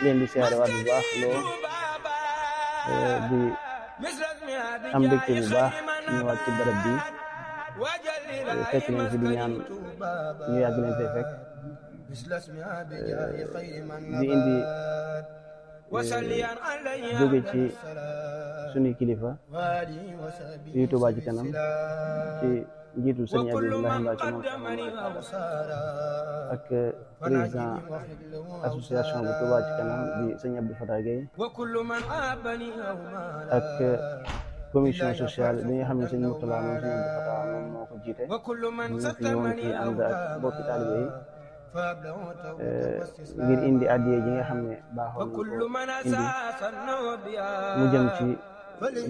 leen di siyaare waat bu baax loo di am mbégte bu baax ñëwaat ci barab bi fekk leen fi di ñaan ñu yàgg leen fee fekk di indi jóge ci suñu kilifa yu Touba ci kanam ci njiitu sëñ Abdoulaye Mbacke moom ak président association bu Touba ci kanam di sëñ Abdou Fatah Gueye ak commission sociale bi nga xam ne sëñ Mourtala moom sëñ Abdou Fatah moom moo ko jiite ñu fi ñëwoon fi ànd ak mbokki taalibe yi ngir indi addiye ji nga xam ne baaxoon na ko indi mu jëm ci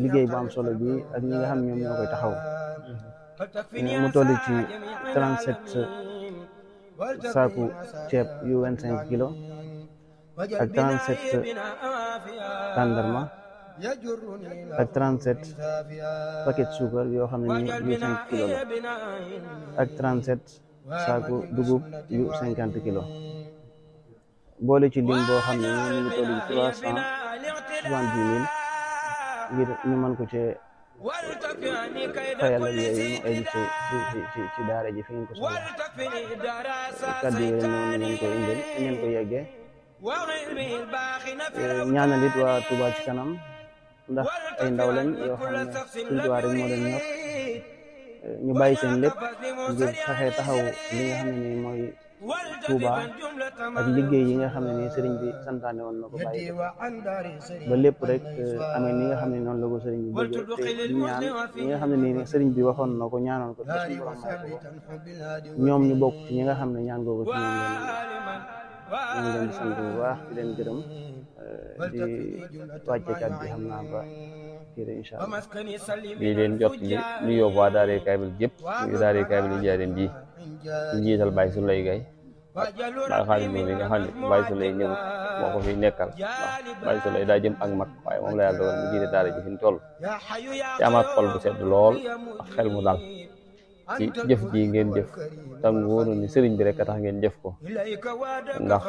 liggéey bu am solo bi ak ñi nga xam ne ñoom ñoo koy taxaw mu toll ci 37 saaku ceeb yu 25 kilos ak 37 tàndarma ak 37 paquet suukar yoo xam ne ni yu 5 kilos la ak 37 saaku dugub yu 50 kilos boole ci lim boo xam ne ñu ngi toll ci 370 000 ngir ñu mën ko cee fayal ak yooyu mu egg ci daara ji fi ngeen ko soxla kàddu yi rek noonu ngeen ko indil ngeen ko yeggee ñaanal it waa Touba ci kanam ndax ay ndaw lañ yoo xam ne suñ Touba rek moo leen ñor ñu bàyyi seen lépp ngir fexe taxaw li nga xam ne nii mooy Touba ak liggéey yi nga xam ne nii sëriñ bi santaane woon na ko bàyyi ba lépp rek amee ni nga xam ne noonu la ko sëriñ bi bëggee te di ñaan ñi nga xam ne nii sëriñ bi waxoon na ko ñaanoon ko te suñu borom may ko ñoom ñu bokk ci ñi nga xam ne ñaan googu ci ñoom ñu ngi leen di sant bu baax di leen gërëm di wàcce kat bi xam naa ba incha allah di leen jot li ñu yóbbu waa Daaray Kaamil yëpp ñu Daaray Kaamil yi jaareen ji ñu jiital Baye Souley Gaye Baye Xaadim moom yi nga xam ne Baye Souley ñëwut moo ko fi nekkal ndax Baye Souley daa jëm ak mag waaye moom la yàlla dogal mu jiite daara ji fi ñu toll ci amaat xol bu sedd lool ak xel mu dal ci jëf ji ngeen jëf tam wóoru ni sëriñ bi rek a tax ngeen jëf ko ndax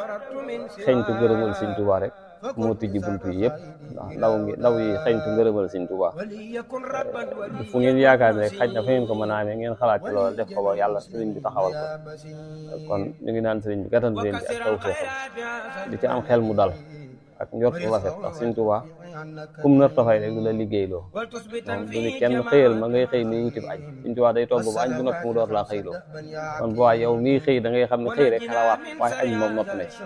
xeñtu gërëmal Sëriñ Tuubaa rek moo tijji buntu yi yëpp ndax ndaw yi xeñtu ngërëmal Sëriñ Tuubaa fu ngeen yaakaar ne xaj na fa ngeen ko mën a amee ngeen xalaat ci loolu def ko ba yàlla sëriñ bi taxawal ko kon ñu ngi naan sëriñ bi gàttandu leen ci ak tawfeexam di ci am xel mu dal ak njort rafet ndax Sëriñ Tuubaa kum nar tafay rek du la liggéey loo moom du ni kenn xëyal ma ngay xëy ni wuti añ Sëriñ Tuubaa day togg ba añ bu noppi mu door laa xëy loo kon bu waa yow mii xëy da ngay xam ne xëy rek xalawaat waaye añ moom noppi na ci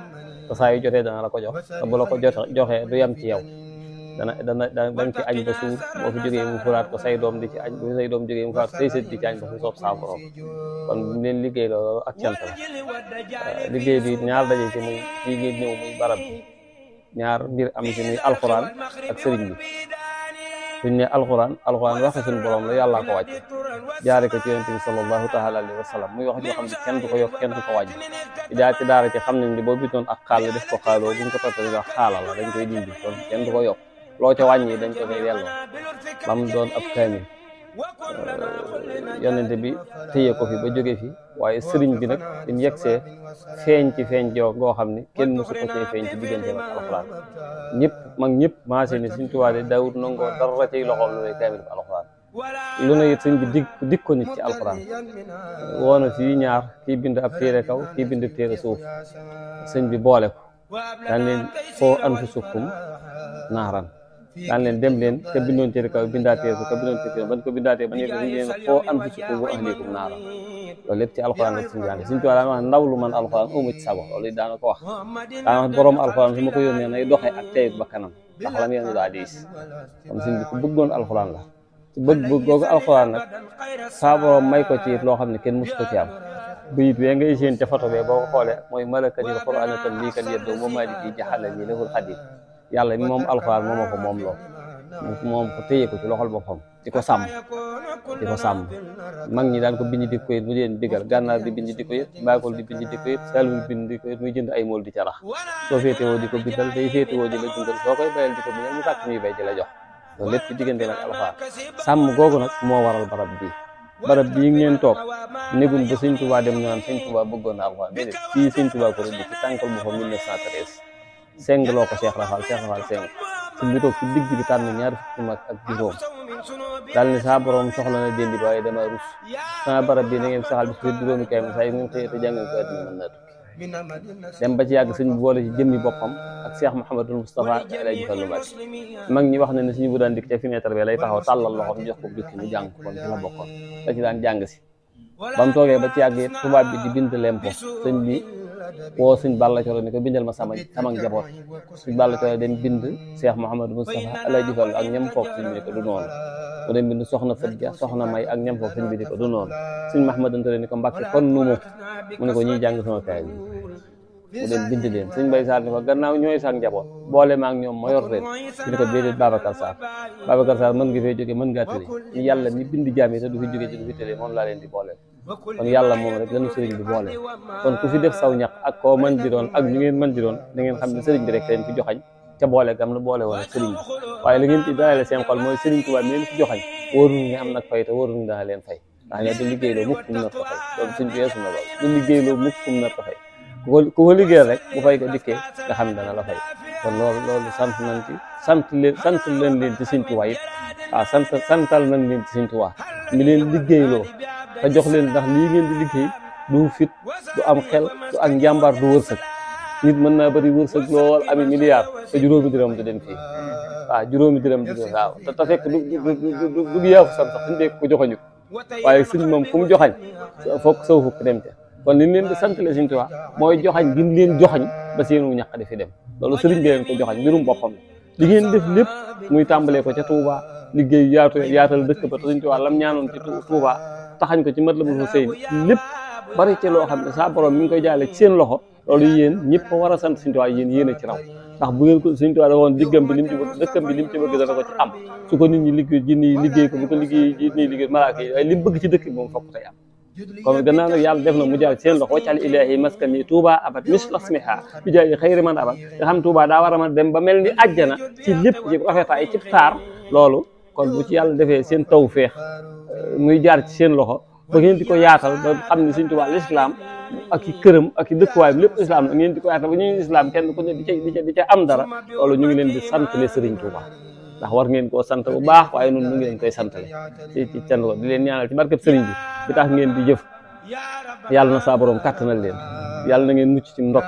te saa yu jotee dana la ko jox te bu la ko joxee du yem ci yow danga ci añ ba suur boo fi jógee mu furaat ko say doom di ci añ bu say doom jógee mu furaat say sët di ci añ ba fi soob saa borom kon bu leen liggéey loolu ak cant la liggéey bi ñaar daje ci muy fii ngeen ñëw muy barab bi ñaar mbir am ci muy alxuraan ak sëriñ bi suñ ne alxuraan waxe suñu borom la yàllaa ko wàcc jaare ko ci yonent bi sallallahu taala alayhi wa sallam muy wax joo xam ne kenn du ko yokk kenn du ko wàññi ci jaar ci daara ci xam nañ ni boo bitoon ak xaal def ko xaaloo buñ ko toppee wax xaala la dañ koy dindi kon kenn du ko yokk loo ca wàññi dañ ko koy delloo ba mu doon ab kaamil yonent bi téye ko fi ba jóge fi waaye sëriñ bi nag dañ yegsee feeñ ci feeñ joo goo xam ne kenn mësu ko cee feeñ ci diggante ak alxuraan ñëpp maase ni Sëriñ Tuubaa de daawut nangoo dara ciy loxoom lu lay kaamil bi alxuraan lu ne it sëñ bi dig ko nit ci alxuraan woona fii ñaar kii bind ab téere kaw kii bind ab téere suuf sëñ bi boole ko daan leen foo anfusukum naaran daan leen dem leen ka bindoon téere kaw bindaatee su ka bindoon téere ban ko bindaatee ba nekk dañ leen foo anfusukum wa ahlikum naaran loolu lépp ci alxuraan la suñu jàng Sëriñ Tuubaa daan wax ndaw lu man alxuraan uma ci sago loolu daana ko wax daana wax borom alxuraan su ma ko yónnee nay doxee ak teyit ba kanam ndax lam yenu daa diis kon sëñ bi ku bëggoon alxuraan la ci bëgg googu alxuraan nag saa borom may ko ci loo xam ne kenn mus ko ci am bayit wee ngay seen ca photo bee boo ko xoolee mooy malakatil qur'aana tam lii kat yeddoo moom maa di kii jaxale ñi leful xadim yàlla mi moom alxuraan mooma ko moom loo moom ko téye ko ci loxol boppam di ko sàmm mag ñi daan ko bind di ko yit mu leen digal gànnaar di bind di ko yit mbaakol di bind di ko yit salul bind di ko yit muy jënd ay mool di ca rax soo féetewoo di ko bindal day féetewoo di la dundal soo koy bayal di ko bindal mu sàkk muy bay di la jox loolu lépp ci diggante nag alxuraan sàmm googu nag moo waral barab bii ngeen toog négul ba Sëriñ Tuubaa dem naan Sëriñ Tuubaa bëggoon na alxuraan déedéet fii Sëriñ Tuubaa ko rëdd ci tànkal bu fa 1913 seng loo ko Cheikh Rafal seng sëñ bi toog ci digg bi tànn ñaar fukki mag ak juróom daal ni saa borom soxla na déndi bi waaye dama rus sama barab bi na ngeen saxal bis fi juróomi kay ma saa yi ngeen xëyee te jàngal ko àddina mën naa tukki dem ba ci yàgg sëñ bi boole ci jëmmi boppam ak Cheikh Mouhamadul Moustapha El Hadji Fallou Mbacké mag ñi wax na ne suñu bu daan dikk ca fenêtre bi lay taxaw tàllal loxoom jox ko dikk mu jàng kon ci la bokkoon da ci daan jàng si ba mu toogee ba ci yàgg it tubaab bi di bind lempo sëñ bi woo sëñ Balla Coro ni ko bindal ma sama njaboot sëñ Balla Coro dem bind Cheikh Mouhamadou Moustapha El Hadji Fallou ak ñam foog sëñ bi ni ko du noonu mu dem bind soxna Fadja soxna May ak ñam foog sëñ bi ni ko du noonu sëñ Mahamadan Touré ni ko Mbàkke kon nu mu ne ko ñuy jàng sama kaay bi mu dem bind leen sëñ Bay Sarr ni ko gannaaw ñooy sax njaboot boole ma ak ñoom ma yor leen ñu ko déedéet Babacar Sarr mën nga fee jóge mën ngaa tële ñu yàlla mi bind jaam yi te du fi jóge te du fi tële moom laa leen di boole kon yàlla moom rek lañu sëriñ bi boole kon ku fi def saw ñaq ak koo mën di doon ak ñu ngeen mën di doon da ngeen xam ne sëriñ bi rek leen fi joxañ ca boole gam la boole woon ak sëriñ bi waaye la ngeen ci dalale seen xol mooy sëriñ Tuubaa mi leen fi joxañ wóorul nga am nag fay te wóorul dana leen fay ndax ne du liggéeyloo mukk kum nar ko fay loolu suñ weesu na lool du liggéeyloo mukk kum nar ko fay ku ko liggéey rek bu fay ko dikkee nga xam ne dana la fay kon loolu sant nañ ci sant leen ci sëriñ Tuubaa it waaw santal nañ leen ci sëriñ Tuubaa mi leen liggéeyloo te jox leen ndax lii ngeen di liggéey du fit du am xel du ak njàmbaar du wërsëg nit mën naa bëri wërsëg lool ami milliard te juróomi dërëm du dem fii waaw juróomi dërëm du dem waaw te fekk du yaafu sax suñu dee ko joxañu waaye sëñ moom fu mu joxañ foog saw fukk dem ca kon li leen di santale Sëriñ Tuubaa mooy joxañ gi leen joxañ ba seenu ñaq di fi dem loolu sëriñ bi leen ko joxañ mbirum boppam li ngeen def lépp muy tàmbalee ko ca Touba liggéey yaatal dëkk ba te Sëriñ Tuubaa lam ñaanoon ci Touba taxañ ko ci Matlabul Fawzayni lépp bari ci loo xam ne saa borom mi ngi koy jaale ci seen loxo loolu yéen ñëpp a war a sant Sëriñ Tuubaa yéen a ci raw ndax bu ngeen ko Sëriñ Tuubaa dafa woon diggam bi lim ci bëgg dëkkam bi lim ci bëgg dana ko ci am su ko nit ñi liggéey jinni yi liggéey ko bu ko liggéey jinni yi liggéey malaaka yi waaye li mu bëgg ci dëkk bi moom fokk tey am kon gannaaw nag yàlla def na mu jaar ci seen loxo waccal ilaahi maskani Touba abat misla asmiha bi jaay xayri man abat nga xam Touba daa war a mën dem ba mel ni àjjana ci lépp ci rafetaay ci taar loolu kon bu ci yàlla defee seen tawfeex muy jaar ci seen loxo ba ngeen di ko yaatal ba xam ne Sëriñ Tuubaa l'islam ak i këram ak i dëkkuwaayam lépp islam la ngeen di ko yaatal ba ñu islam kenn ku ne di ca am dara loolu ñu ngi leen di santale Sëriñ Tuubaa ndax war ngeen koo sant bu baax waaye noonu ñu ngi leen koy santale ci cant ko di leen ñaanal ci barkeb sëriñ bi tax ngeen di jëf yàlla na saa borom kàttanal leen yàlla na ngeen mucc ci ndog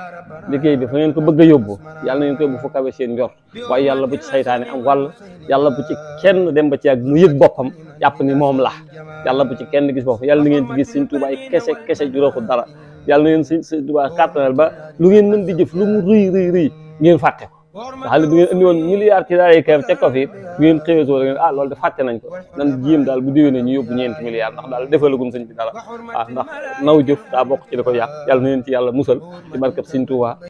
liggéey bi fa ngeen ko bëgg a yóbbu yàlla na ngeen ko yóbbu fu kawe seen njort waaye yàlla bu ci saytaane am wàll yàlla bu ci kenn dem ba ci ak mu yëg boppam jàpp ni moom la yàlla bu ci kenn gis boppam yàlla na ngeen ci gis Sëriñ Tuubaa ay kese juróoxu dara yàlla na ngeen Sëriñ Tuubaa kàttanal ba lu ngeen mën di jëf lu mu rëy ngeen fàtte ko nga xam ne bu ngeen andi woon milliard ci daara kër teg ko fi bu ngeen xëyee soo da ngeen loolu de fàtte nañ ko nan jéem daal bu déwénee ñu yóbbu ñeenti milliards ndax daal defalagum sëñ bi dara ndax naw jëf daa bokk ci li ko yàq yàlla na leen ci yàlla musal ci barkab Sëriñ Tuubaa